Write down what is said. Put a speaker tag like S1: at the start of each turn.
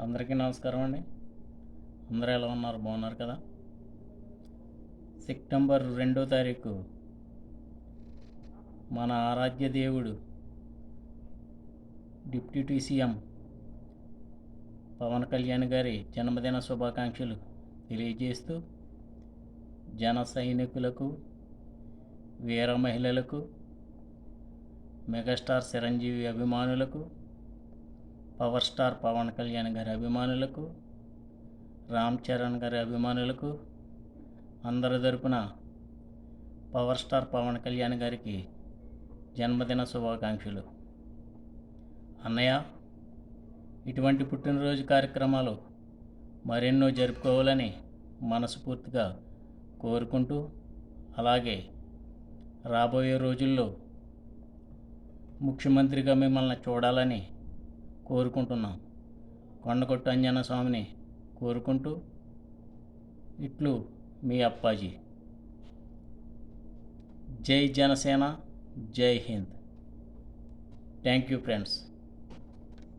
S1: అందరికీ నమస్కారం అండి. అందరూ ఎలా ఉన్నారు? బాగున్నారు కదా? సెప్టెంబర్ 2వ తారీఖు మన ఆరాధ్య దేవుడు డిప్యూటీ సీఎం పవన్ కళ్యాణ్ గారి జన్మదిన శుభాకాంక్షలు తెలియజేస్తూ జన సైనికులకు, వీర మహిళలకు, మెగాస్టార్ చిరంజీవి అభిమానులకు, పవర్ స్టార్ పవన్ కళ్యాణ్ గారి అభిమానులకు, రామ్ చరణ్ గారి అభిమానులకు అందరి తరపున పవర్ స్టార్ పవన్ కళ్యాణ్ గారికి జన్మదిన శుభాకాంక్షలు. అన్నయ్య, ఇటువంటి పుట్టినరోజు కార్యక్రమాలు మరెన్నో జరుపుకోవాలని మనస్ఫూర్తిగా కోరుకుంటూ, అలాగే రాబోయే రోజుల్లో ముఖ్యమంత్రిగా మిమ్మల్ని చూడాలని కోరుకుంటున్నాం. కొండకొట్టు అంజన్న స్వామిని కోరుకుంటూ ఇట్లు మీ అప్పాజీ. జై జనసేన, జై హింద్. Thank you friends.